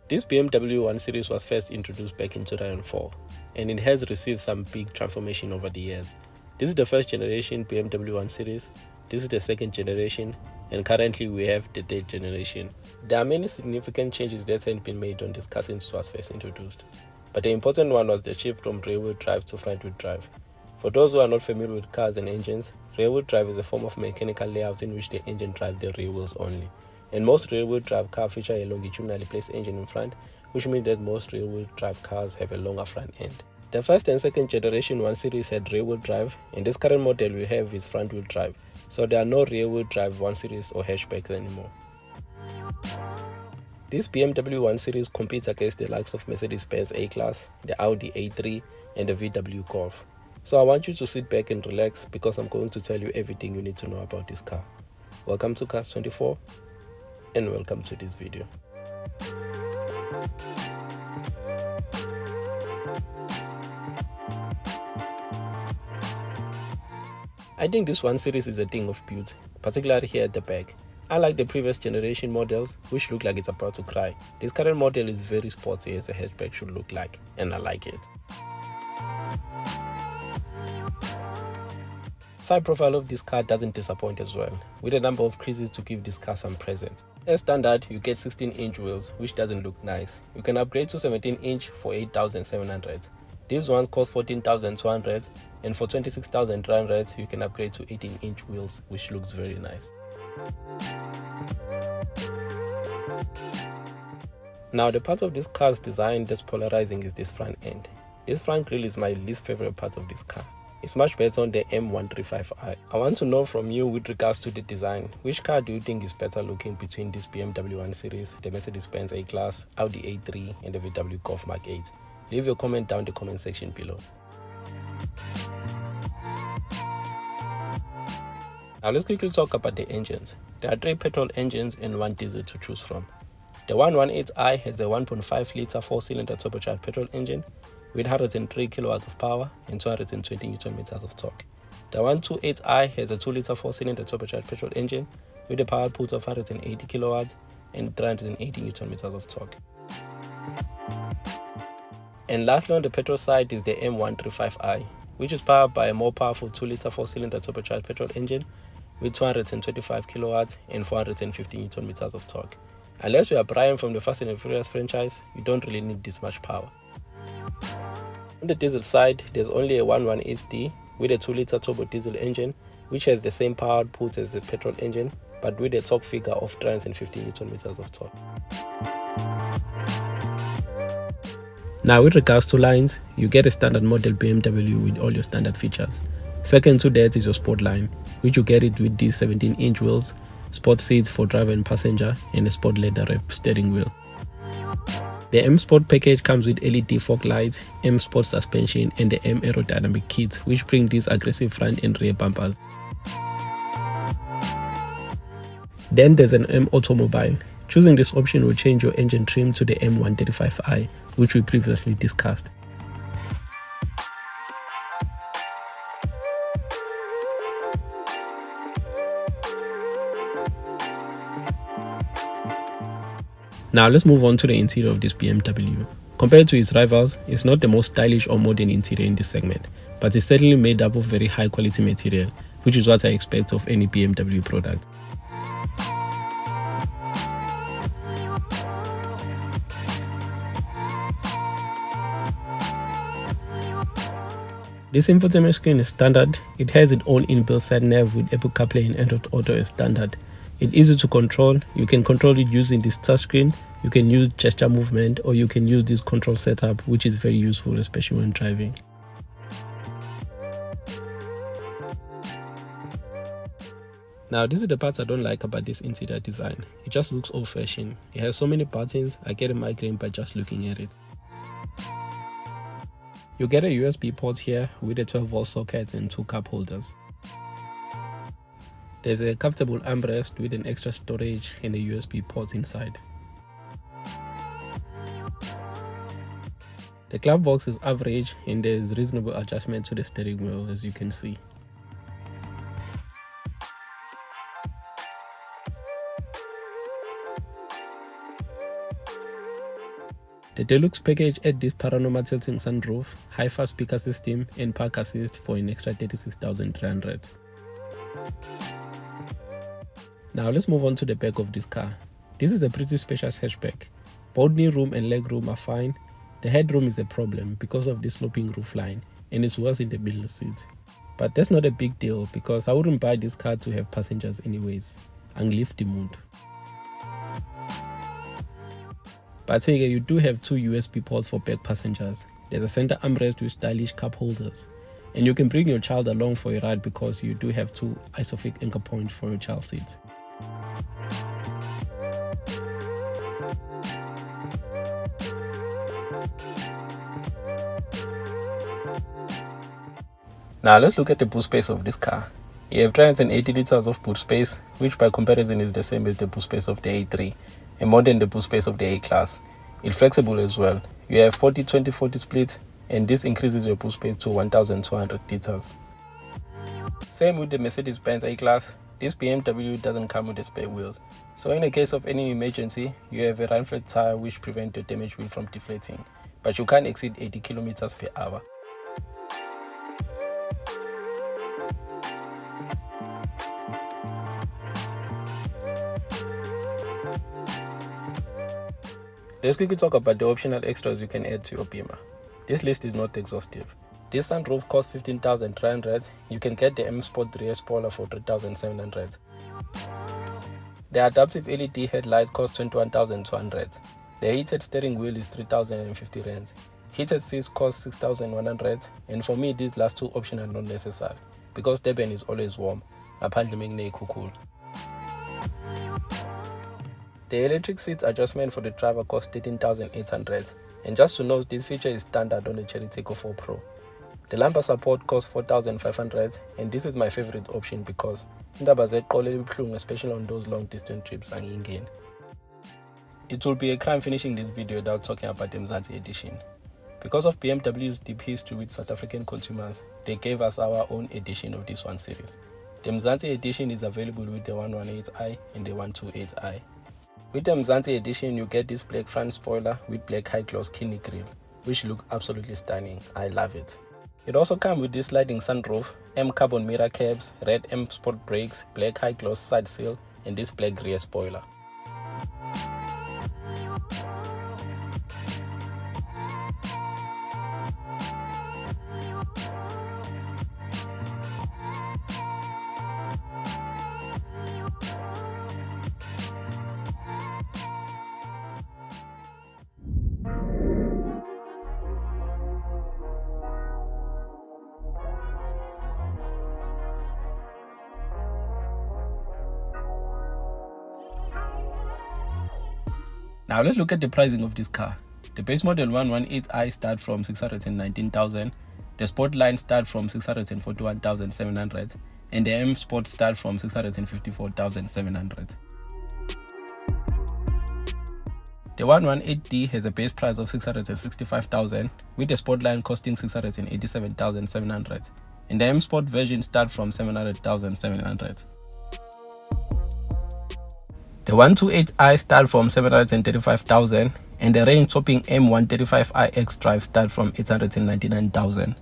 This BMW 1 Series was first introduced back in 2004, and it has received some big transformation over the years. This is the first generation BMW 1 Series, this is the second generation, and currently we have the third generation. There are many significant changes that have been made on this car since it was first introduced, but the important one was the shift from rear-wheel drive to front-wheel drive. For those who are not familiar with cars and engines, rear-wheel drive is a form of mechanical layout in which the engine drives the rear wheels only. And most rear-wheel drive cars feature a longitudinally placed engine in front, which means that most rear-wheel drive cars have a longer front end. The first and second generation 1 Series had rear-wheel drive, and this current model we have is front-wheel drive, so there are no rear-wheel drive 1 Series or hatchbacks anymore. This BMW 1 Series competes against the likes of Mercedes-Benz A-Class, the Audi A3, and the VW Golf. So I want you to sit back and relax because I'm going to tell you everything you need to know about this car. Welcome to Cars 24 and welcome to this video. I think this 1 Series is a thing of beauty, particularly here at the back. I like the previous generation models, which look like it's about to cry. This current model is very sporty as a hatchback should look like, and I like it. Side profile of this car doesn't disappoint as well, with a number of creases to give this car some presence. As standard, you get 16-inch wheels, which doesn't look nice. You can upgrade to 17-inch for 8,700. These ones cost 14,200, and for 26,300 you can upgrade to 18-inch wheels, which looks very nice. Now the part of this car's design that's polarizing is this front end. This front grille is my least favorite part of this car. It's much better on the M135i. I want to know from you with regards to the design, which car do you think is better looking between this BMW 1 Series, the Mercedes-Benz A-Class, Audi A3 and the VW Golf Mark 8? Leave your comment down in the comment section below. Now let's quickly talk about the engines. There are 3 petrol engines and 1 diesel to choose from. The 118i has a 1.5 litre 4-cylinder turbocharged petrol engine with 103 kilowatts of power and 220 Newton meters of torque. The 128i has a 2 litre 4-cylinder turbocharged petrol engine with a power output of 180 kilowatts and 380 Newton meters of torque. And lastly on the petrol side is the M135i, which is powered by a more powerful 2 litre 4-cylinder turbocharged petrol engine with 225 kilowatts and 450 Newton meters of torque. Unless you are Brian from the Fast and Furious franchise, you don't really need this much power. On the diesel side, there's only a 1.1 with a 2 litre turbo diesel engine, which has the same power output as the petrol engine, but with a torque figure of 350 Newton meters of torque. Now with regards to lines, you get a standard model BMW with all your standard features. Second to that is your sport line, which you get it with these 17-inch wheels, sport seats for driver and passenger, and a sport leather wrap steering wheel. The M Sport package comes with LED fog lights, M Sport suspension and the M aerodynamic kit, which bring these aggressive front and rear bumpers. Then there's an M Automobile. Choosing this option will change your engine trim to the M135i, which we previously discussed. Now let's move on to the interior of this BMW. Compared to its rivals, it's not the most stylish or modern interior in this segment, but it's certainly made up of very high quality material, which is what I expect of any BMW product. This infotainment screen is standard. It has its own inbuilt sat-nav with Apple CarPlay and Android Auto as standard. It's easy to control. You can control it using this touchscreen. You can use gesture movement, or you can use this control setup, which is very useful, especially when driving. Now this is the part I don't like about this interior design. It just looks old-fashioned. It has so many buttons, I get a migraine by just looking at it. You get a USB port here with a 12-volt socket and 2 cup holders. There's a comfortable armrest with an extra storage and a USB port inside. The glove box is average and there's reasonable adjustment to the steering wheel, as you can see. The deluxe package adds this panorama tilting sunroof, hi-fi speaker system, and park assist for an extra 36,300. Now let's move on to the back of this car. This is a pretty spacious hatchback. Both knee room and leg room are fine. The headroom is a problem because of the sloping roof line, and it's worse in the middle seat. But that's not a big deal because I wouldn't buy this car to have passengers anyways. Anglift the mood. But say you do have two USB ports for back passengers. There's a center armrest with stylish cup holders. And you can bring your child along for a ride because you do have two isofix anchor points for your child seat. Now let's look at the boot space of this car. You have 380 liters of boot space, which by comparison is the same as the boot space of the A3 and more than the boot space of the A-Class. It's flexible as well. You have 40-20-40 split, and this increases your boot space to 1,200 liters. Same with the Mercedes-Benz A-Class. This BMW doesn't come with a spare wheel. So in the case of any emergency, you have a run-flat tire which prevents the damaged wheel from deflating, but you can't exceed 80 kilometers per hour. Let's quickly talk about the optional extras you can add to your Beamer. This list is not exhaustive. This sunroof costs 15,300. You can get the M Sport rear spoiler for 3,700. The adaptive LED headlights cost 21,200. The heated steering wheel is 3,050 rand. Heated seats cost 6,100, and for me these last two options are not necessary because Durban is always warm. The electric seats adjustment for the driver costs 13,800, and just to note, this feature is standard on the Cherry Tiggo 4 Pro. The lumbar support costs 4,500, and this is my favorite option because especially on those long distance trips. It will be a crime finishing this video without talking about the Mzansi Edition. Because of BMW's deep history with South African consumers, they gave us our own edition of this one series. The Mzansi Edition is available with the 118i and the 128i. With the Mzansi Edition, you get this black front spoiler with black high-gloss kidney grille, which look absolutely stunning. I love it. It also comes with this sliding sunroof, M carbon mirror cabs, red M sport brakes, black high-gloss side sill, and this black rear spoiler. Now let's look at the pricing of this car. The base model 118i start from 619,000, the Sport line start from 641,700, and the M Sport start from 654,700. The 118D has a base price of 665,000, with the Sport line costing 687,700, and the M Sport version start from 700,700. The 128i start from 735,000, and the range-topping M135iX drive start from 899,000.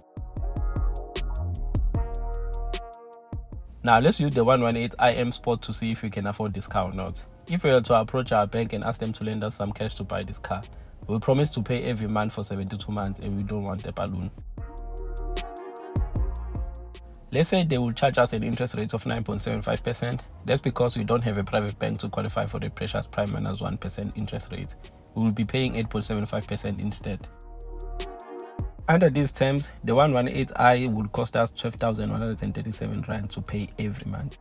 Now let's use the 118i M Sport to see if we can afford this car or not. If we were to approach our bank and ask them to lend us some cash to buy this car, we promise to pay every month for 72 months and we don't want a balloon. Let's say they will charge us an interest rate of 9.75%. That's because we don't have a private bank to qualify for the precious prime minus 1% interest rate. We will be paying 8.75% instead. Under these terms, the 118i would cost us 12,137 rand to pay every month.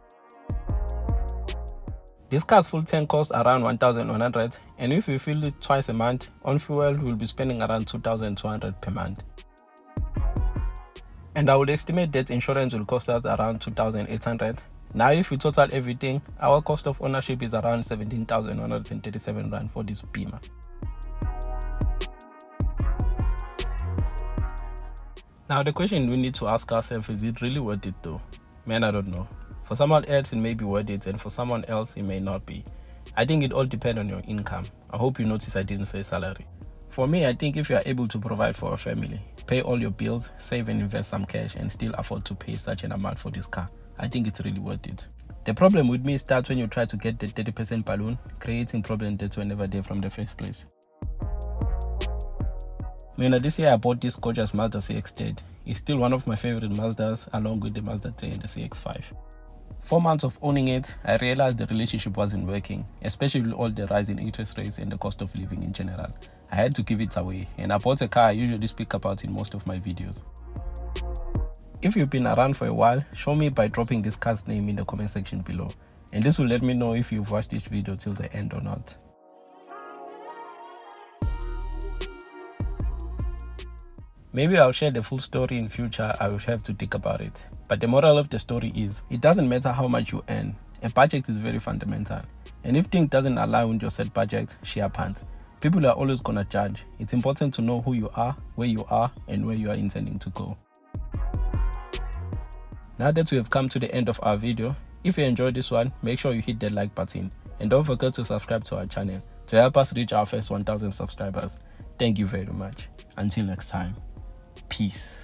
This car's full tank costs around 1,100, and if we fill it twice a month, on fuel we'll be spending around 2,200 per month. And I would estimate that insurance will cost us around 2,800. Now if we total everything, our cost of ownership is around 17,137 rand for this Beamer. Now the question we need to ask ourselves is it really worth it though? Man, I don't know. For someone else it may be worth it, and for someone else it may not be. I think it all depends on your income. I hope you notice I didn't say salary. For me, I think if you are able to provide for a family, pay all your bills, save and invest some cash, and still afford to pay such an amount for this car, I think it's really worth it. The problem with me starts when you try to get the 30% balloon, creating problems that were never there from the first place. This year I bought this gorgeous Mazda CX-30. It's still one of my favorite Mazdas, along with the Mazda 3 and the CX-5. 4 months of owning it, I realized the relationship wasn't working, especially with all the rise in interest rates and the cost of living in general. I had to give it away, and I bought a car I usually speak about in most of my videos. If you've been around for a while, show me by dropping this car's name in the comment section below, and this will let me know if you've watched this video till the end or not. Maybe I'll share the full story in future. I will have to think about it. But the moral of the story is, it doesn't matter how much you earn. A budget is very fundamental. And if things doesn't align with your set budget, share pants. People are always gonna judge. It's important to know who you are, and where you are intending to go. Now that we have come to the end of our video, if you enjoyed this one, make sure you hit that like button. And don't forget to subscribe to our channel to help us reach our first 1,000 subscribers. Thank you very much. Until next time. Peace.